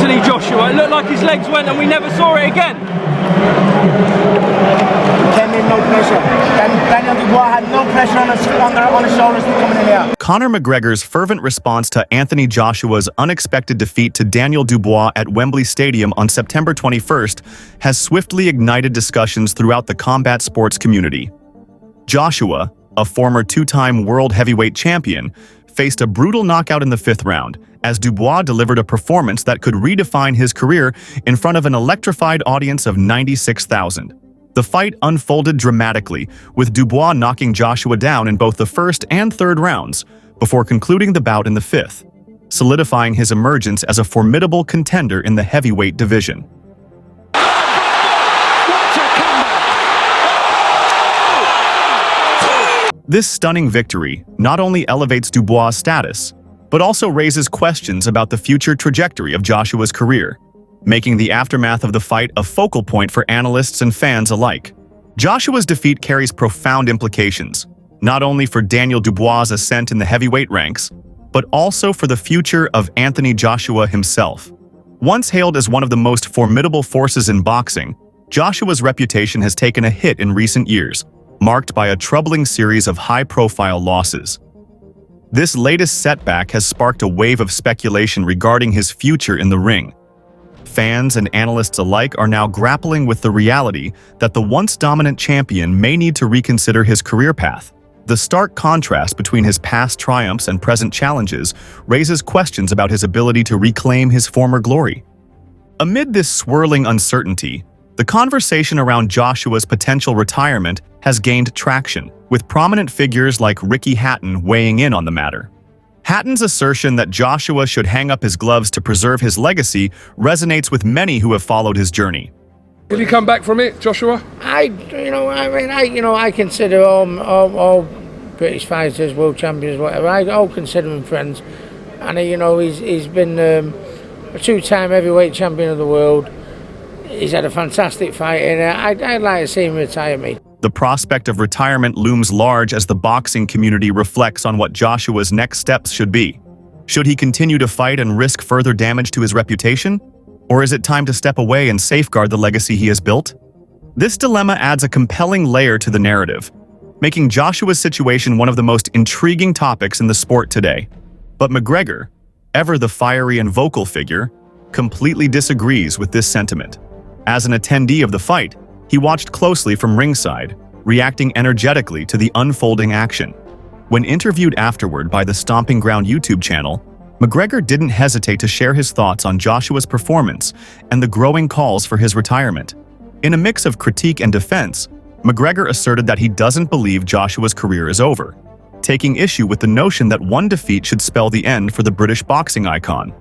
Anthony Joshua. It looked like his legs went and we never saw it again. Came in no pressure. Daniel Dubois had no pressure on his shoulders coming in here. Conor McGregor's fervent response to Anthony Joshua's unexpected defeat to Daniel Dubois at Wembley Stadium on September 21st has swiftly ignited discussions throughout the combat sports community. Joshua, a former two-time world heavyweight champion, faced a brutal knockout in the 5th round, as Dubois delivered a performance that could redefine his career in front of an electrified audience of 96,000. The fight unfolded dramatically, with Dubois knocking Joshua down in both the 1st and 3rd rounds, before concluding the bout in the 5th, solidifying his emergence as a formidable contender in the heavyweight division. This stunning victory not only elevates Dubois' status, but also raises questions about the future trajectory of Joshua's career, making the aftermath of the fight a focal point for analysts and fans alike. Joshua's defeat carries profound implications, not only for Daniel Dubois' ascent in the heavyweight ranks, but also for the future of Anthony Joshua himself. Once hailed as one of the most formidable forces in boxing, Joshua's reputation has taken a hit in recent years, marked by a troubling series of high-profile losses. This latest setback has sparked a wave of speculation regarding his future in the ring. Fans and analysts alike are now grappling with the reality that the once dominant champion may need to reconsider his career path. The stark contrast between his past triumphs and present challenges raises questions about his ability to reclaim his former glory. Amid this swirling uncertainty, the conversation around Joshua's potential retirement has gained traction, with prominent figures like Ricky Hatton weighing in on the matter. Hatton's assertion that Joshua should hang up his gloves to preserve his legacy resonates with many who have followed his journey. Did he come back from it, Joshua? I consider all British fighters, world champions, whatever. I all consider them friends, and he's been a two-time heavyweight champion of the world. He's had a fantastic fight, and I'd like to see him retire, mate. The prospect of retirement looms large as the boxing community reflects on what Joshua's next steps should be. Should he continue to fight and risk further damage to his reputation? Or is it time to step away and safeguard the legacy he has built? This dilemma adds a compelling layer to the narrative, making Joshua's situation one of the most intriguing topics in the sport today. But McGregor, ever the fiery and vocal figure, completely disagrees with this sentiment. As an attendee of the fight, he watched closely from ringside, reacting energetically to the unfolding action. When interviewed afterward by the Stomping Ground YouTube channel, McGregor didn't hesitate to share his thoughts on Joshua's performance and the growing calls for his retirement. In a mix of critique and defense, McGregor asserted that he doesn't believe Joshua's career is over, taking issue with the notion that one defeat should spell the end for the British boxing icon.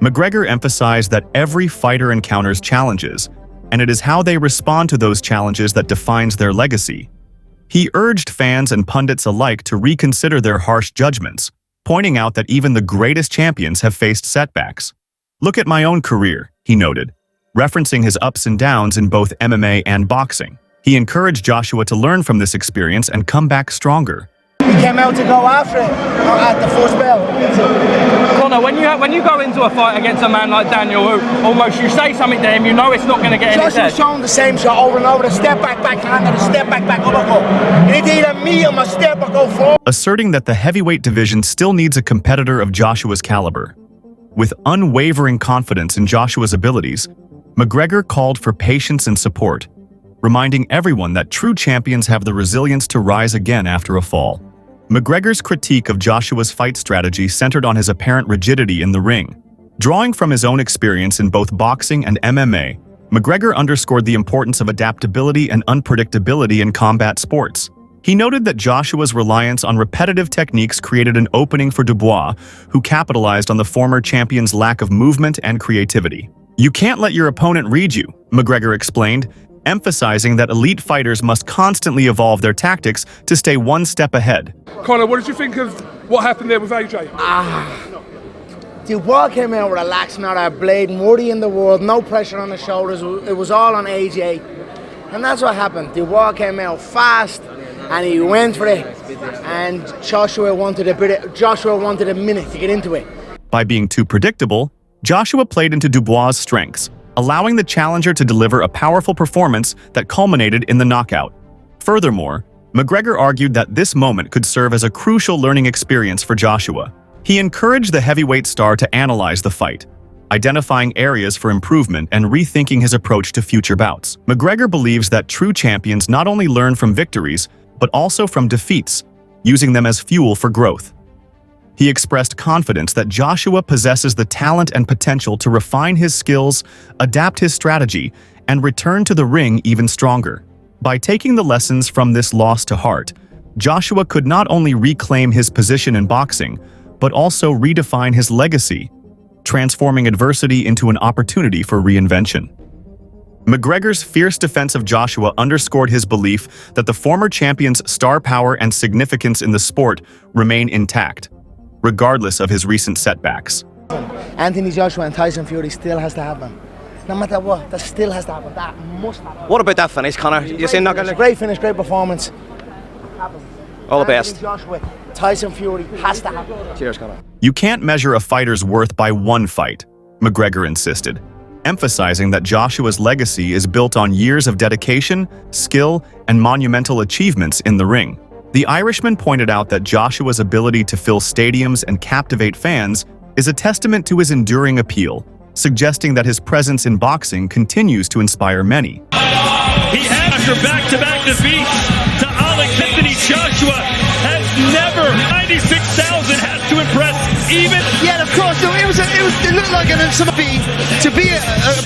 McGregor emphasized that every fighter encounters challenges, and it is how they respond to those challenges that defines their legacy. He urged fans and pundits alike to reconsider their harsh judgments, pointing out that even the greatest champions have faced setbacks. "Look at my own career," he noted, referencing his ups and downs in both MMA and boxing. He encouraged Joshua to learn from this experience and come back stronger. He came out to go after it at the first bell. Conor, when you go into a fight against a man like Daniel, who almost you say something to him, you know it's not going to get in his head. Joshua's showing the same shot over and over, the step back, backhand, and the step back, uppercut. You need to either me or my step or go forward. Asserting that the heavyweight division still needs a competitor of Joshua's caliber. With unwavering confidence in Joshua's abilities, McGregor called for patience and support, reminding everyone that true champions have the resilience to rise again after a fall. McGregor's critique of Joshua's fight strategy centered on his apparent rigidity in the ring. Drawing from his own experience in both boxing and MMA, McGregor underscored the importance of adaptability and unpredictability in combat sports. He noted that Joshua's reliance on repetitive techniques created an opening for Dubois, who capitalized on the former champion's lack of movement and creativity. "You can't let your opponent read you," McGregor explained, emphasizing that elite fighters must constantly evolve their tactics to stay one step ahead. Conor, what did you think of what happened there with AJ? Dubois came out relaxed, not a blade, worthy in the world, no pressure on the shoulders. It was all on AJ, and that's what happened. Dubois came out fast, and he went for it. And Joshua wanted a minute to get into it. By being too predictable, Joshua played into Dubois' strengths, allowing the challenger to deliver a powerful performance that culminated in the knockout. Furthermore, McGregor argued that this moment could serve as a crucial learning experience for Joshua. He encouraged the heavyweight star to analyze the fight, identifying areas for improvement and rethinking his approach to future bouts. McGregor believes that true champions not only learn from victories, but also from defeats, using them as fuel for growth. He expressed confidence that Joshua possesses the talent and potential to refine his skills, adapt his strategy, and return to the ring even stronger. By taking the lessons from this loss to heart, Joshua could not only reclaim his position in boxing, but also redefine his legacy, transforming adversity into an opportunity for reinvention. McGregor's fierce defense of Joshua underscored his belief that the former champion's star power and significance in the sport remain intact, regardless of his recent setbacks. Anthony Joshua and Tyson Fury still has to happen. No matter what, that still has to happen. That must happen. What about that finish, Conor? You saying not gonna... Great finish, great performance. All the best. Anthony Joshua, Tyson Fury has to happen. Cheers, Conor. You can't measure a fighter's worth by one fight, McGregor insisted, emphasizing that Joshua's legacy is built on years of dedication, skill, and monumental achievements in the ring. The Irishman pointed out that Joshua's ability to fill stadiums and captivate fans is a testament to his enduring appeal, suggesting that his presence in boxing continues to inspire many. He had after back-to-back defeats to Anthony Joshua has never. 96,000 has to impress even. Yeah, of course. No, it looked like an to be a...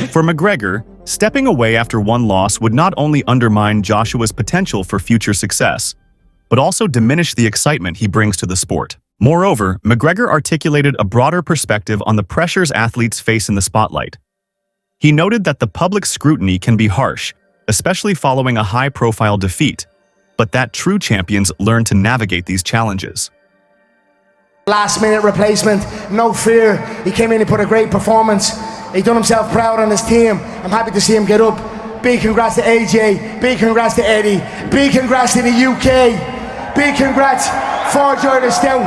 For McGregor, stepping away after one loss would not only undermine Joshua's potential for future success, but also diminish the excitement he brings to the sport. Moreover, McGregor articulated a broader perspective on the pressures athletes face in the spotlight. He noted that the public scrutiny can be harsh, especially following a high-profile defeat, but that true champions learn to navigate these challenges. Last-minute replacement, no fear. He came in and put a great performance. He done himself proud on his team. I'm happy to see him get up. Big congrats to AJ. Big congrats to Eddie. Big congrats to the UK. Big congrats for Jordan Stout.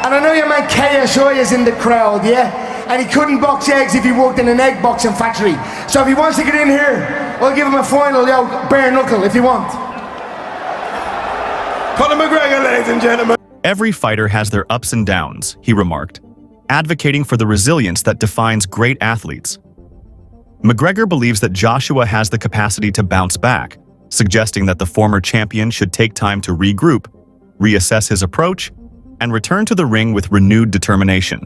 And I know your man KSI is in the crowd, yeah? And he couldn't box eggs if he worked in an egg boxing factory. So if he wants to get in here, I'll give him a final, bare knuckle if you want. Conor McGregor, ladies and gentlemen. Every fighter has their ups and downs, he remarked, advocating for the resilience that defines great athletes. McGregor believes that Joshua has the capacity to bounce back, suggesting that the former champion should take time to regroup, reassess his approach, and return to the ring with renewed determination.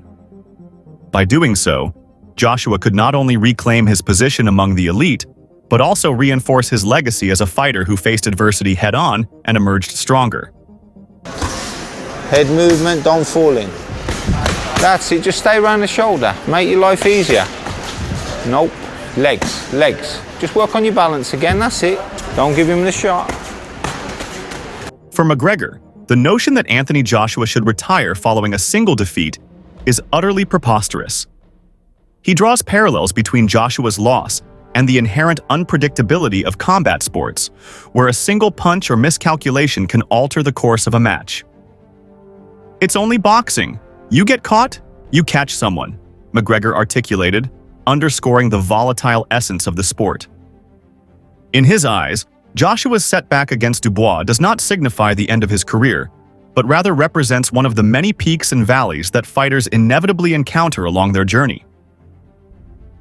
By doing so, Joshua could not only reclaim his position among the elite, but also reinforce his legacy as a fighter who faced adversity head-on and emerged stronger. Head movement, don't fall in. That's it, just stay around the shoulder, make your life easier. Nope, legs. Just work on your balance again, that's it. Don't give him the shot. For McGregor, the notion that Anthony Joshua should retire following a single defeat is utterly preposterous. He draws parallels between Joshua's loss and the inherent unpredictability of combat sports, where a single punch or miscalculation can alter the course of a match. It's only boxing. You get caught, you catch someone, McGregor articulated, underscoring the volatile essence of the sport. In his eyes, Joshua's setback against Dubois does not signify the end of his career, but rather represents one of the many peaks and valleys that fighters inevitably encounter along their journey.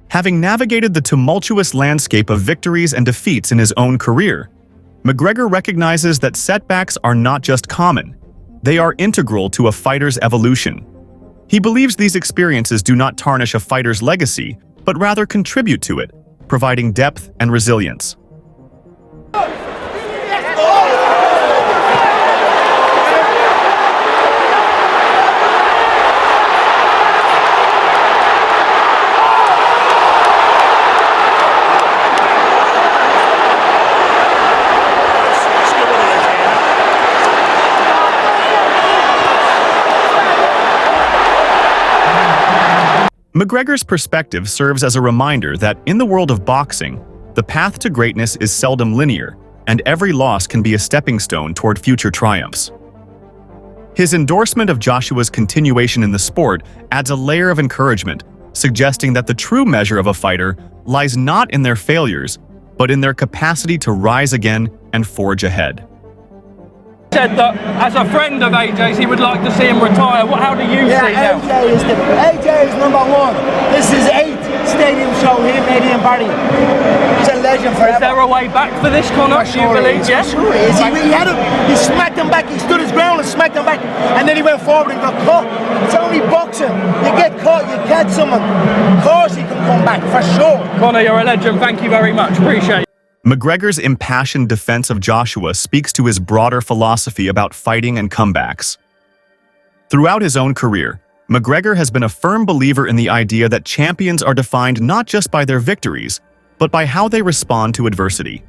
Having navigated the tumultuous landscape of victories and defeats in his own career, McGregor recognizes that setbacks are not just common, they are integral to a fighter's evolution. He believes these experiences do not tarnish a fighter's legacy, but rather contribute to it, providing depth and resilience. McGregor's perspective serves as a reminder that in the world of boxing, the path to greatness is seldom linear, and every loss can be a stepping stone toward future triumphs. His endorsement of Joshua's continuation in the sport adds a layer of encouragement, suggesting that the true measure of a fighter lies not in their failures, but in their capacity to rise again and forge ahead. Said that as a friend of AJ's, he would like to see him retire. How do you see now? AJ is number one. This is 8th stadium show here, maybe in Barry. He's a legend forever. Is there a way back for this, Conor? Do you believe? Yes. Sure he is. He smacked him back. He stood his ground and smacked him back, and then he went forward and got caught. It's only boxing. You get caught, you catch someone. Of course he can come back for sure. Conor, you're a legend. Thank you very much. Appreciate it. McGregor's impassioned defense of Joshua speaks to his broader philosophy about fighting and comebacks. Throughout his own career, McGregor has been a firm believer in the idea that champions are defined not just by their victories, but by how they respond to adversity.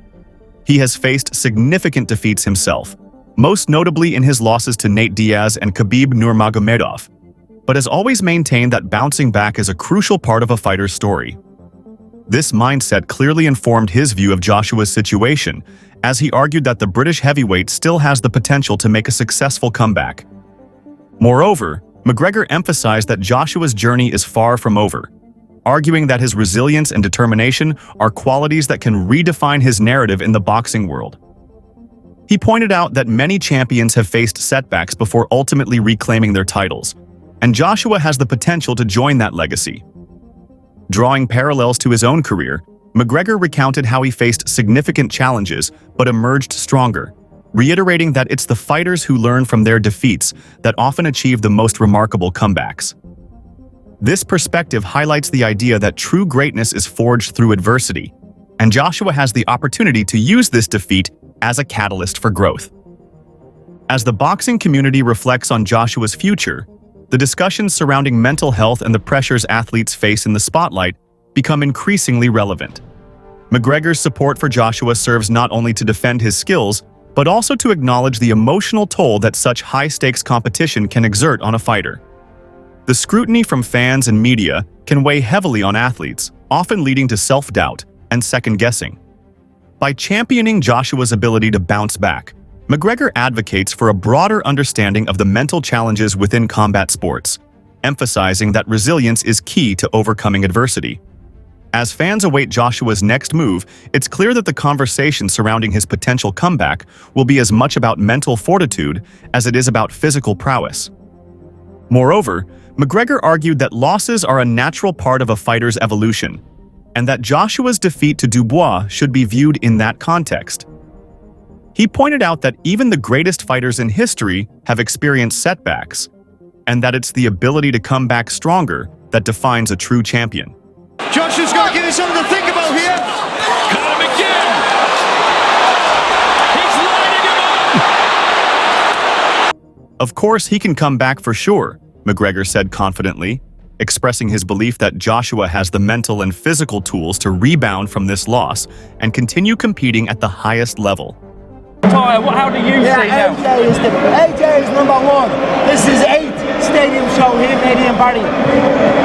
He has faced significant defeats himself, most notably in his losses to Nate Diaz and Khabib Nurmagomedov, but has always maintained that bouncing back is a crucial part of a fighter's story. This mindset clearly informed his view of Joshua's situation, as he argued that the British heavyweight still has the potential to make a successful comeback. Moreover, McGregor emphasized that Joshua's journey is far from over, arguing that his resilience and determination are qualities that can redefine his narrative in the boxing world. He pointed out that many champions have faced setbacks before ultimately reclaiming their titles, and Joshua has the potential to join that legacy. Drawing parallels to his own career, McGregor recounted how he faced significant challenges but emerged stronger, reiterating that it's the fighters who learn from their defeats that often achieve the most remarkable comebacks. This perspective highlights the idea that true greatness is forged through adversity, and Joshua has the opportunity to use this defeat as a catalyst for growth. As the boxing community reflects on Joshua's future, the discussions surrounding mental health and the pressures athletes face in the spotlight become increasingly relevant. McGregor's support for Joshua serves not only to defend his skills, but also to acknowledge the emotional toll that such high-stakes competition can exert on a fighter. The scrutiny from fans and media can weigh heavily on athletes, often leading to self-doubt and second-guessing. By championing Joshua's ability to bounce back, McGregor advocates for a broader understanding of the mental challenges within combat sports, emphasizing that resilience is key to overcoming adversity. As fans await Joshua's next move, it's clear that the conversation surrounding his potential comeback will be as much about mental fortitude as it is about physical prowess. Moreover, McGregor argued that losses are a natural part of a fighter's evolution, and that Joshua's defeat to Dubois should be viewed in that context. He pointed out that even the greatest fighters in history have experienced setbacks, and that it's the ability to come back stronger that defines a true champion. Joshua's got to give you something to think about here. Got him again. He's lining him up. Of course, he can come back for sure, McGregor said confidently, expressing his belief that Joshua has the mental and physical tools to rebound from this loss and continue competing at the highest level. How do you see now? AJ is number one. This is 8th stadium show here, maybe in Barry.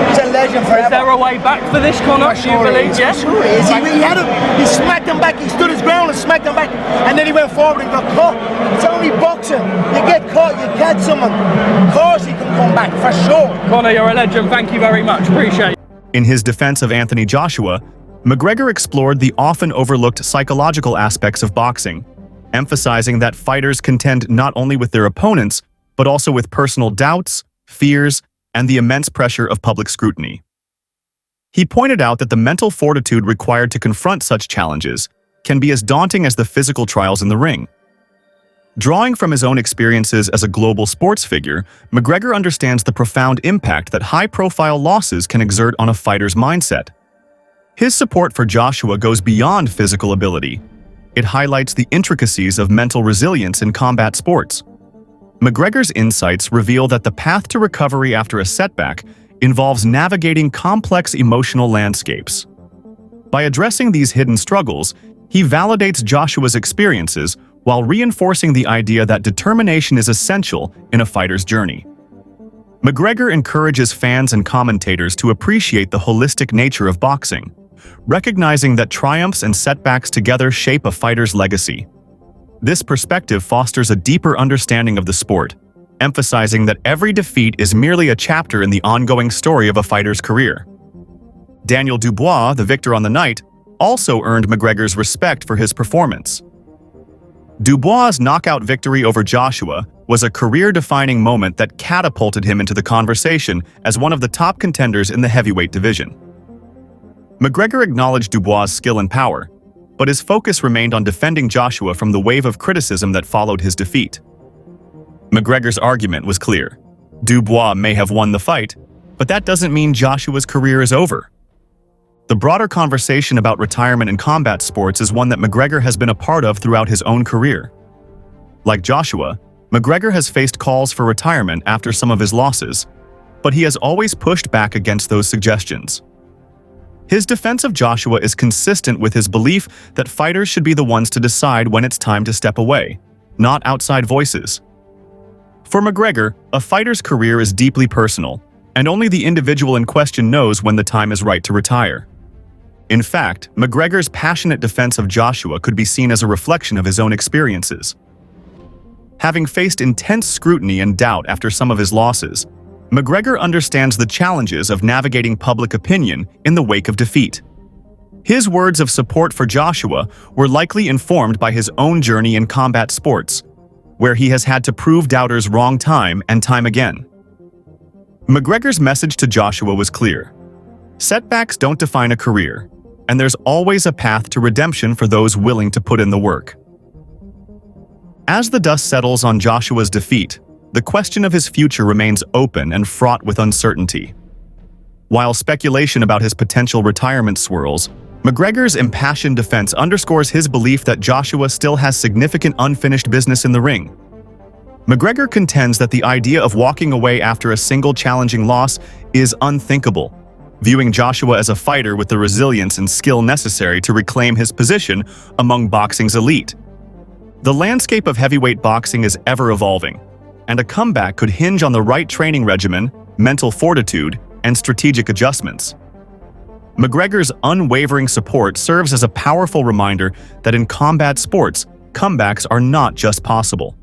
He's a legend forever. Is there a way back for this, Conor? Do you believe? Yes. Sure he is. He smacked him back. He stood his ground and smacked him back, and then he went forward and got caught. It's only boxing. You get caught, you catch someone. Of course he can come back for sure. Conor, you're a legend. Thank you very much. Appreciate it. In his defense of Anthony Joshua, McGregor explored the often overlooked psychological aspects of boxing, emphasizing that fighters contend not only with their opponents, but also with personal doubts, fears, and the immense pressure of public scrutiny. He pointed out that the mental fortitude required to confront such challenges can be as daunting as the physical trials in the ring. Drawing from his own experiences as a global sports figure, McGregor understands the profound impact that high-profile losses can exert on a fighter's mindset. His support for Joshua goes beyond physical ability. It highlights the intricacies of mental resilience in combat sports. McGregor's insights reveal that the path to recovery after a setback involves navigating complex emotional landscapes. By addressing these hidden struggles, he validates Joshua's experiences while reinforcing the idea that determination is essential in a fighter's journey. McGregor encourages fans and commentators to appreciate the holistic nature of boxing, recognizing that triumphs and setbacks together shape a fighter's legacy. This perspective fosters a deeper understanding of the sport, emphasizing that every defeat is merely a chapter in the ongoing story of a fighter's career. Daniel Dubois, the victor on the night, also earned McGregor's respect for his performance. Dubois' knockout victory over Joshua was a career-defining moment that catapulted him into the conversation as one of the top contenders in the heavyweight division. McGregor acknowledged Dubois' skill and power, but his focus remained on defending Joshua from the wave of criticism that followed his defeat. McGregor's argument was clear. Dubois may have won the fight, but that doesn't mean Joshua's career is over. The broader conversation about retirement in combat sports is one that McGregor has been a part of throughout his own career. Like Joshua, McGregor has faced calls for retirement after some of his losses, but he has always pushed back against those suggestions. His defense of Joshua is consistent with his belief that fighters should be the ones to decide when it's time to step away, not outside voices. For McGregor, a fighter's career is deeply personal, and only the individual in question knows when the time is right to retire. In fact, McGregor's passionate defense of Joshua could be seen as a reflection of his own experiences. Having faced intense scrutiny and doubt after some of his losses, McGregor understands the challenges of navigating public opinion in the wake of defeat. His words of support for Joshua were likely informed by his own journey in combat sports, where he has had to prove doubters wrong time and time again. McGregor's message to Joshua was clear. Setbacks don't define a career, and there's always a path to redemption for those willing to put in the work. As the dust settles on Joshua's defeat, the question of his future remains open and fraught with uncertainty. While speculation about his potential retirement swirls, McGregor's impassioned defense underscores his belief that Joshua still has significant unfinished business in the ring. McGregor contends that the idea of walking away after a single challenging loss is unthinkable, viewing Joshua as a fighter with the resilience and skill necessary to reclaim his position among boxing's elite. The landscape of heavyweight boxing is ever-evolving, and a comeback could hinge on the right training regimen, mental fortitude, and strategic adjustments. McGregor's unwavering support serves as a powerful reminder that in combat sports, comebacks are not just possible.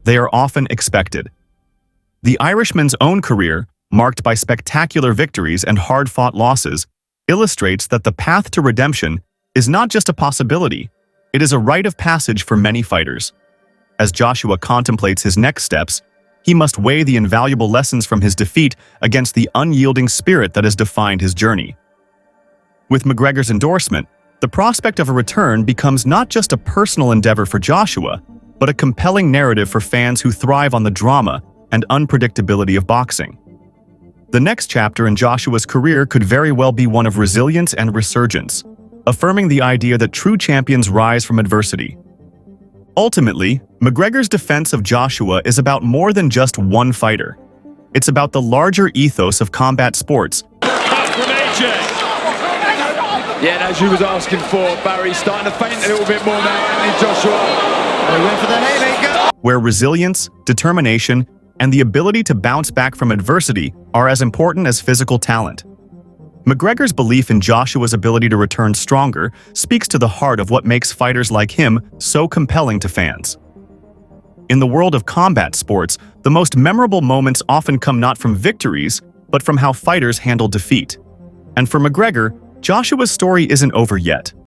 They are often expected. The Irishman's own career, marked by spectacular victories and hard-fought losses, illustrates that the path to redemption is not just a possibility, it is a rite of passage for many fighters. As Joshua contemplates his next steps, he must weigh the invaluable lessons from his defeat against the unyielding spirit that has defined his journey. With McGregor's endorsement, the prospect of a return becomes not just a personal endeavor for Joshua, but a compelling narrative for fans who thrive on the drama and unpredictability of boxing. The next chapter in Joshua's career could very well be one of resilience and resurgence, affirming the idea that true champions rise from adversity. Ultimately, McGregor's defense of Joshua is about more than just one fighter. It's about the larger ethos of combat sports. From AJ. Yeah, and as you was asking for, Barry's starting to faint a little bit more now, Anthony Joshua. He went for the haymaker. Where resilience, determination, and the ability to bounce back from adversity are as important as physical talent. McGregor's belief in Joshua's ability to return stronger speaks to the heart of what makes fighters like him so compelling to fans. In the world of combat sports, the most memorable moments often come not from victories, but from how fighters handle defeat. And for McGregor, Joshua's story isn't over yet.